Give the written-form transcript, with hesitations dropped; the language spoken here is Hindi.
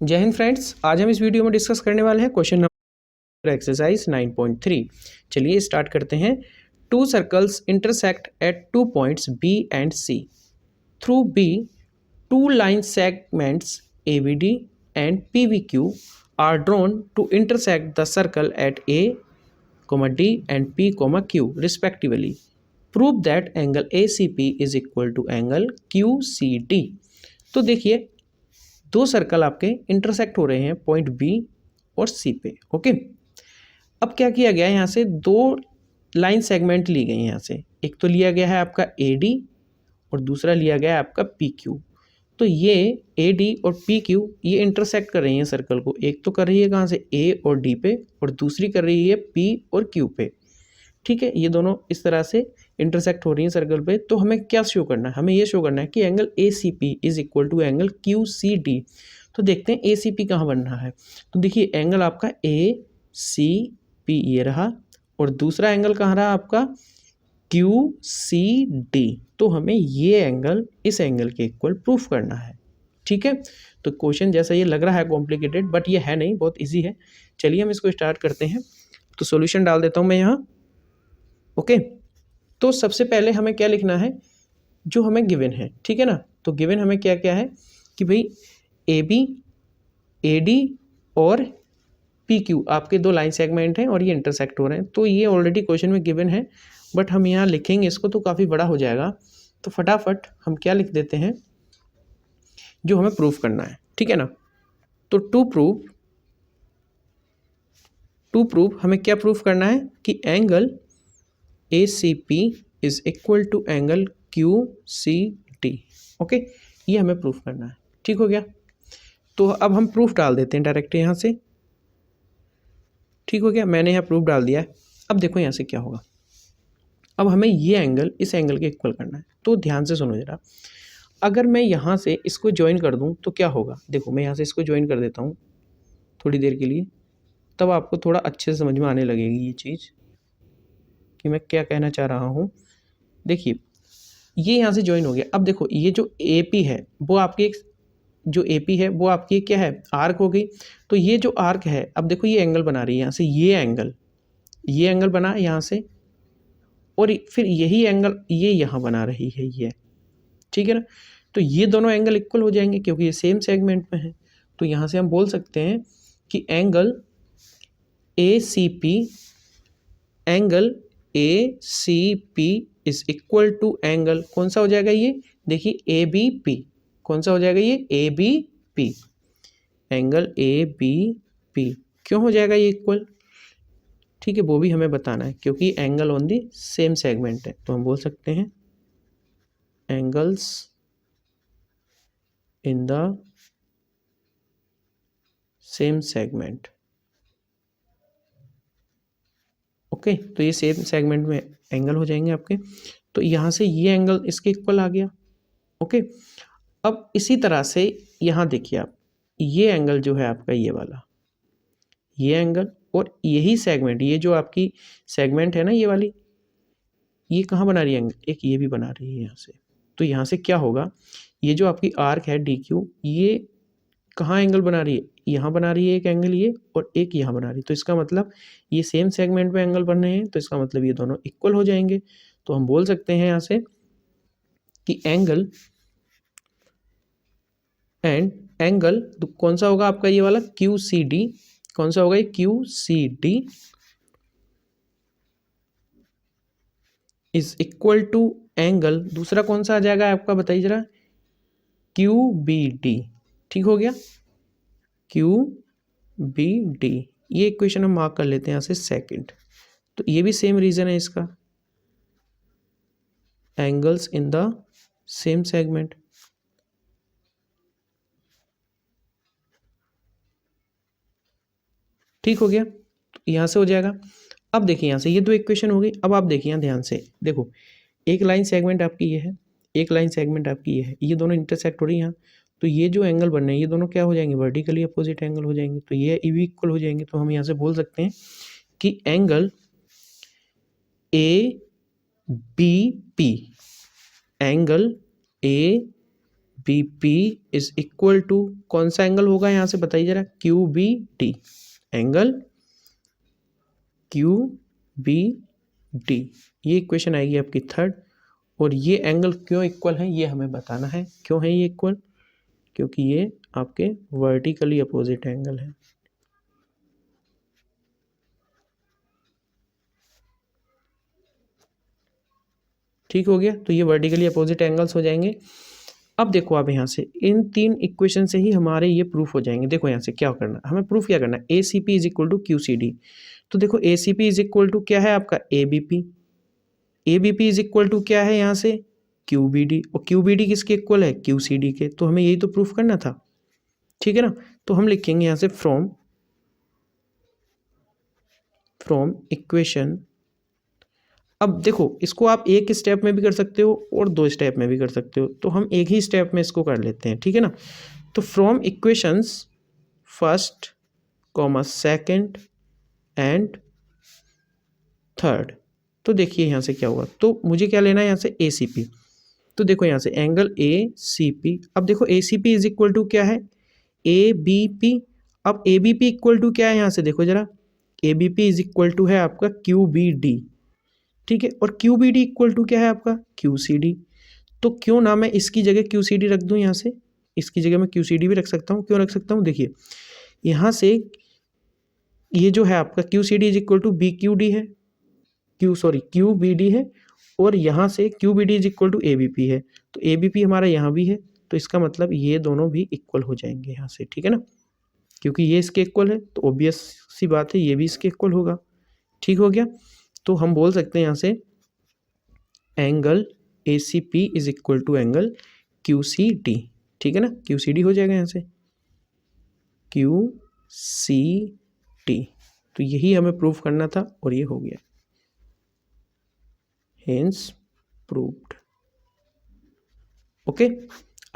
जय हिंद फ्रेंड्स, आज हम इस वीडियो में डिस्कस करने वाले हैं क्वेश्चन नंबर एक्सरसाइज 9.3। चलिए स्टार्ट करते हैं। Two circles intersect at 2 points B and C. Through B, 2 line segments ABD and PVQ are drawn to intersect the circle at A, D and P, Q respectively. Prove that angle ACP is equal to angle QCD। तो देखिए, दो सर्कल आपके इंटरसेक्ट हो रहे हैं पॉइंट बी और सी पे। ओके, अब क्या किया गया है, यहाँ से दो लाइन सेगमेंट ली गई हैं। यहाँ से एक तो लिया गया है आपका AD और दूसरा लिया गया है आपका PQ। तो ये AD और PQ ये इंटरसेक्ट कर रही हैं सर्कल को। एक तो कर रही है कहाँ से, A और D पे, और दूसरी कर रही है P और Q पे। ठीक है, ये दोनों इस तरह से इंटरसेक्ट हो रही हैं सर्कल पे। तो हमें क्या शो करना है, हमें ये शो करना है कि angle ACP is equal to angle QCD। तो देखते हैं ACP कहाँ बन रहा है। तो देखिए, एंगल आपका ACP ये रहा, और दूसरा एंगल कहाँ रहा आपका QCD। तो हमें ये एंगल इस एंगल के इक्वल प्रूफ करना है। ठीक है, तो क्वेश्चन जैसा ये लग रहा है कॉम्प्लिकेटेड, बट ये है नहीं, बहुत इजी है। चलिए हम इसको स्टार्ट करते हैं। तो सॉल्यूशन डाल देता हूँ मैं यहाँ। ओके, तो सबसे पहले हमें क्या लिखना है, जो हमें गिवन है। ठीक है ना, तो गिवन हमें क्या क्या है कि भाई AB, AD और PQ आपके दो लाइन सेगमेंट हैं और ये इंटरसेक्ट हो रहे हैं। तो ये ऑलरेडी क्वेश्चन में गिवन है, बट हम यहाँ लिखेंगे इसको तो काफ़ी बड़ा हो जाएगा। तो फटाफट हम क्या लिख देते हैं जो हमें प्रूफ करना है। ठीक है ना, तो टू प्रूफ हमें क्या प्रूफ करना है कि angle ACP is equal to angle QCD। Okay, ये हमें प्रूफ करना है। ठीक हो गया, तो अब हम प्रूफ डाल देते हैं डायरेक्ट यहाँ से। ठीक हो गया, मैंने यहाँ प्रूफ डाल दिया है। अब देखो यहाँ से क्या होगा। अब हमें ये एंगल इस एंगल के इक्वल करना है। तो ध्यान से सुनो जरा, अगर मैं यहाँ से इसको ज्वाइन कर दूँ तो क्या होगा। देखो, मैं यहाँ से इसको ज्वाइन कर देता हूँ थोड़ी देर के लिए, तब आपको थोड़ा अच्छे से समझ में आने लगेगी ये चीज़ कि मैं क्या कहना चाह रहा हूँ। देखिए, ये यहाँ से ज्वाइन हो गया। अब देखो, ये जो AP है वो आपकी एक, जो AP है वो आपकी क्या है, आर्क हो गई। तो ये जो आर्क है, अब देखो ये एंगल बना रही है यहाँ से, ये एंगल बना यहाँ से, और फिर यही एंगल ये यहाँ बना रही है ये। ठीक है ना, तो ये दोनों एंगल इक्वल हो जाएंगे क्योंकि ये सेम सेगमेंट में है। तो यहाँ से हम बोल सकते हैं कि angle ACP is equal to angle, कौन सा हो जाएगा ये, देखिए ABP। कौन सा हो जाएगा ये, ABP। एंगल ABP क्यों हो जाएगा ये इक्वल, ठीक है, वो भी हमें बताना है क्योंकि angle on the same segment है। तो हम बोल सकते हैं angles in the same segment. Okay, तो ये सेम सेगमेंट में एंगल हो जाएंगे आपके। तो यहाँ से ये एंगल इसके इक्वल आ गया। ओके, अब इसी तरह से यहाँ देखिए आप, ये एंगल जो है आपका ये वाला, ये एंगल और यही सेगमेंट, ये जो आपकी सेगमेंट है ना ये वाली, ये कहाँ बना रही है एंगल, एक ये भी बना रही है यहाँ से। तो यहाँ से क्या होगा, ये जो आपकी आर्क है DQ, ये कहाँ एंगल बना रही है, यहाँ बना रही है एक एंगल ये, और एक यहाँ बना रही है। तो इसका मतलब ये सेम सेगमेंट में एंगल बन रहे हैं, तो इसका मतलब ये दोनों इक्वल हो जाएंगे। तो हम बोल सकते हैं यहाँ से कि एंगल कौन सा होगा आपका, ये वाला QCD। कौन सा होगा ये, QCD is equal to angle, दूसरा कौन सा आ जाएगा आपका, बताइए जरा, QBD। ठीक हो गया, QBD। ये इक्वेशन हम मार्क कर लेते हैं यहाँ से सेकंड। तो ये भी सेम रीजन है इसका, angles in the same segment. ठीक हो गया, तो यहाँ से हो जाएगा। अब देखिए यहाँ से ये दो इक्वेशन हो गई। अब आप देखिए यहाँ ध्यान से देखो, एक लाइन सेगमेंट आपकी ये है, एक लाइन सेगमेंट आपकी ये है, ये दोनों इंटरसेक्ट हो रही है यहाँ। तो ये जो एंगल बन रहे हैं ये दोनों क्या हो जाएंगे, वर्टिकली अपोजिट एंगल हो जाएंगे। तो ये भी इक्वल हो जाएंगे। तो हम यहाँ से बोल सकते हैं कि angle ABP, angle B P is equal to कौन सा एंगल होगा यहाँ से बताइए जरा, Q B D, angle Q B D, ये इक्वेशन आएगी आपकी थर्ड। और ये एंगल क्यों इक्वल है ये हमें बताना है, क्यों है ये इक्वल, क्योंकि ये आपके वर्टिकली अपोजिट एंगल है। ठीक हो गया, तो ये वर्टिकली अपोजिट एंगल्स हो जाएंगे। अब देखो आप यहाँ से इन तीन इक्वेशन से ही हमारे ये प्रूफ हो जाएंगे। देखो यहाँ से क्या करना है, हमें प्रूफ क्या करना है, A C P is equal to Q C D. तो देखो A C P is equal to क्या है आपका A B P, A B P is equal to क्या है यहाँ से क्यू बी डी, और क्यू बी डी किसके इक्वल है, क्यू सी डी के। तो हमें यही तो प्रूफ करना था, ठीक है ना। तो हम लिखेंगे यहाँ से फ्रॉम इक्वेशन। अब देखो इसको आप एक स्टेप में भी कर सकते हो और दो स्टेप में भी कर सकते हो, तो हम एक ही स्टेप में इसको कर लेते हैं, ठीक है ना। तो from equations first comma second and third, तो देखिए यहाँ से क्या हुआ, तो मुझे क्या लेना है यहाँ से ए सी पी। तो देखो यहाँ से एंगल ए सी पी, अब देखो A C P is equal to क्या है, ए बी पी। अब A B P equal to क्या है यहाँ से देखो जरा, A B P is equal to है आपका क्यू बी डी, ठीक है। और Q B D equal to क्या है आपका क्यू सी डी। तो क्यों ना मैं इसकी जगह क्यू सी डी रख दूँ, यहाँ से इसकी जगह मैं क्यू सी डी भी रख सकता हूँ। क्यों रख सकता हूँ, देखिए यहाँ से ये जो है आपका Q C D is equal to B Q D है, क्यू बी डी है, और यहाँ से Q B D is equal to A B P है। तो ए बी पी हमारा यहाँ भी है, तो इसका मतलब ये दोनों भी इक्वल हो जाएंगे यहाँ से, ठीक है ना। क्योंकि ये इसके इक्वल है तो ऑब्वियस सी बात है ये भी इसके इक्वल होगा, ठीक हो गया। तो हम बोल सकते हैं यहाँ से angle A C P is equal to angle Q C D, ठीक है ना। क्यू सी डी हो जाएगा यहाँ से क्यू सी डी। तो यही हमें प्रूफ करना था और ये हो गया, हेंस प्रूव्ड। ओके।